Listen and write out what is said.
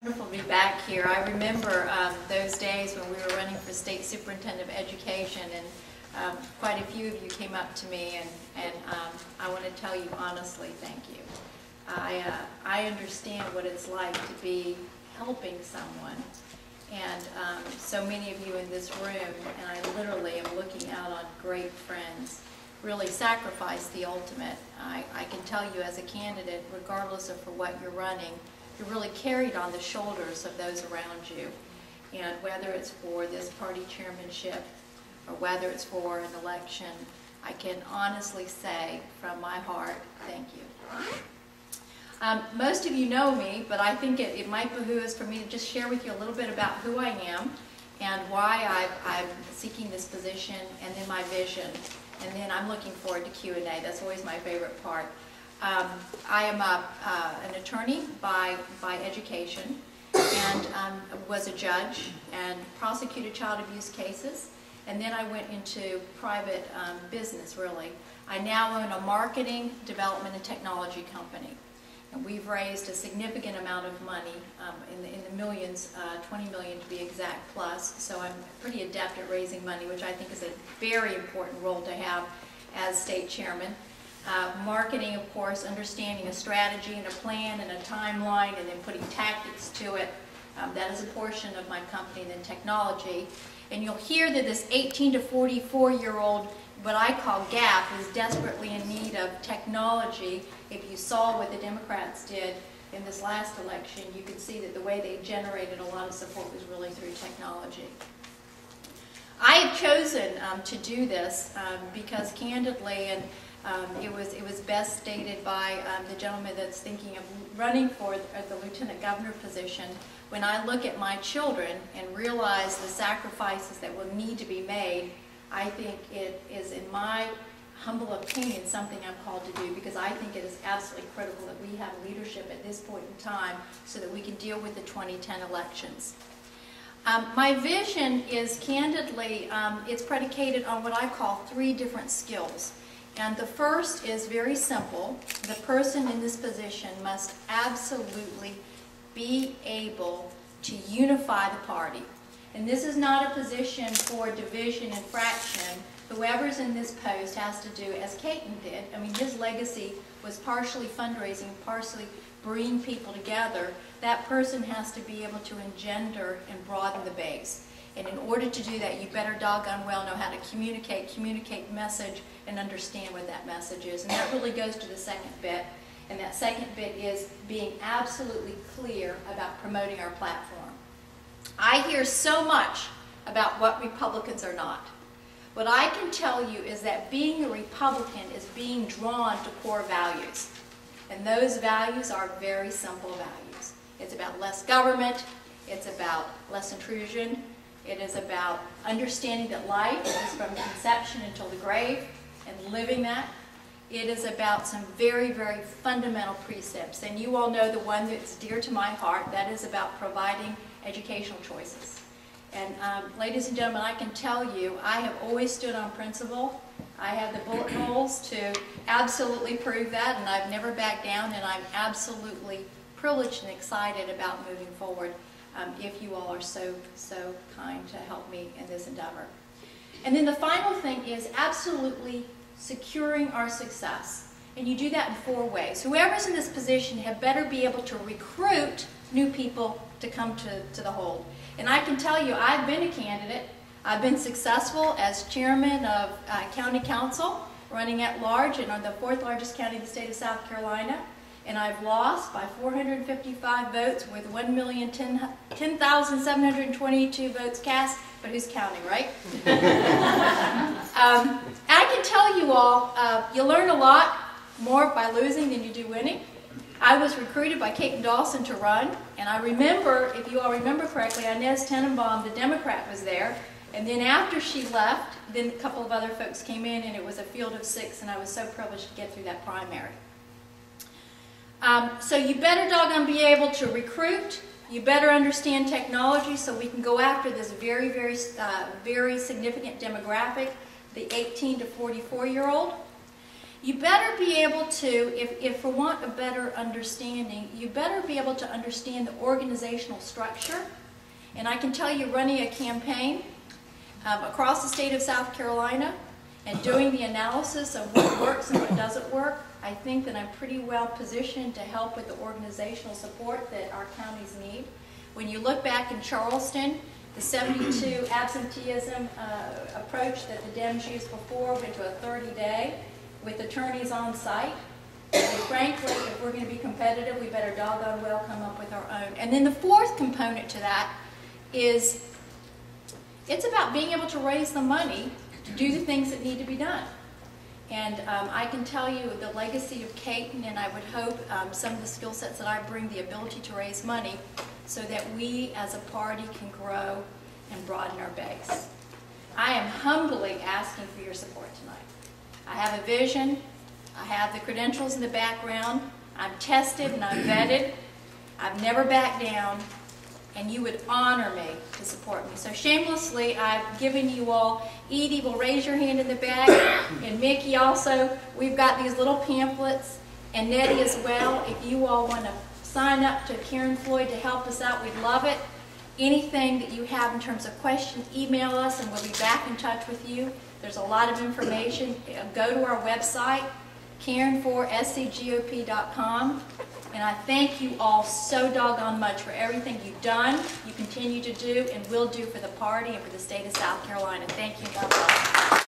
Wonderful to be back here. I remember those days when we were running for State Superintendent of Education, and quite a few of you came up to me, and I want to tell you honestly, thank you. I understand what it's like to be helping someone, and so many of you in this room, and I literally am looking out on great friends, really sacrifice the ultimate. I can tell you as a candidate, regardless of for what you're running, you're really carried on the shoulders of those around you. And whether it's for this party chairmanship or whether it's for an election, I can honestly say from my heart, thank you. Most of you know me, but I think it might behoove us for me to just share with you a little bit about who I am and why I'm seeking this position, and then my vision. And then I'm looking forward to Q&A. That's always my favorite part. I am an attorney by education, and was a judge and prosecuted child abuse cases, and then I went into private business, really. I now own a marketing, development, and technology company, and we've raised a significant amount of money, in the millions, 20 million to be exact plus, so I'm pretty adept at raising money, which I think is a very important role to have as state chairman. Marketing, of course, understanding a strategy and a plan and a timeline, and then putting tactics to it. That is a portion of my company. And then technology. And you'll hear that this 18 to 44-year-old, what I call gap, is desperately in need of technology. If you saw what the Democrats did in this last election, you could see that the way they generated a lot of support was really through technology. I have chosen to do this because, candidly, and it was best stated by the gentleman that's thinking of running for the lieutenant governor position. When I look at my children and realize the sacrifices that will need to be made, I think it is, in my humble opinion, something I'm called to do, because I think it is absolutely critical that we have leadership at this point in time so that we can deal with the 2010 elections. My vision is, candidly, it's predicated on what I call 3 different skills. And the first is very simple. The person in this position must absolutely be able to unify the party. And this is not a position for division and fraction. Whoever's in this post has to do as Caton did. I mean, his legacy was partially fundraising, partially bringing people together. That person has to be able to engender and broaden the base. And in order to do that, you better doggone well know how to communicate message, and understand what that message is. And that really goes to the second bit. And that second bit is being absolutely clear about promoting our platform. I hear so much about what Republicans are not. What I can tell you is that being a Republican is being drawn to core values. And those values are very simple values. It's about less government. It's about less intrusion. It is about understanding that life is from conception until the grave and living that. It is about some very, very fundamental precepts. And you all know the one that's dear to my heart. That is about providing educational choices. And ladies and gentlemen, I can tell you, I have always stood on principle. I have the bullet holes to absolutely prove that, and I've never backed down, and I'm absolutely privileged and excited about moving forward. If you all are so kind to help me in this endeavor. And then the final thing is absolutely securing our success. And you do that in 4 ways. Whoever's in this position had better be able to recruit new people to come to the hold. And I can tell you, I've been a candidate. I've been successful as chairman of county council, running at large in the 4th largest county in the state of South Carolina. And I've lost by 455 votes with 1,010,722 votes cast, but who's counting, right? I can tell you all, you learn a lot more by losing than you do winning. I was recruited by Caton Dawson to run, and I remember, if you all remember correctly, Inez Tenenbaum, the Democrat, was there. And then after she left, then a couple of other folks came in, and it was a field of 6, and I was so privileged to get through that primary. So you better doggone be able to recruit. You better understand technology so we can go after this very, very significant demographic, the 18 to 44-year-old. You better be able to, if for want of better understanding, you better be able to understand the organizational structure. And I can tell you, running a campaign across the state of South Carolina and doing the analysis of what works and what doesn't work, I think that I'm pretty well positioned to help with the organizational support that our counties need. When you look back in Charleston, the 72 absenteeism approach that the Dems used before went to a 30-day with attorneys on site. And frankly, if we're going to be competitive, we better doggone well come up with our own. And then the fourth component to that is it's about being able to raise the money to do the things that need to be done. And I can tell you the legacy of Caton, and I would hope some of the skill sets that I bring, the ability to raise money so that we as a party can grow and broaden our base. I am humbly asking for your support tonight. I have a vision, I have the credentials in the background, I'm tested and I'm vetted, I've never backed down, and you would honor me to support me. So shamelessly, I've given you all, Edie will raise your hand in the back, and Mickey also, we've got these little pamphlets, and Nettie as well. If you all want to sign up to Karen Floyd to help us out, we'd love it. Anything that you have in terms of questions, email us and we'll be back in touch with you. There's a lot of information. Go to our website, Karen4scgop.com. And I thank you all so doggone much for everything you've done, you continue to do, and will do for the party and for the state of South Carolina. Thank you. God bless.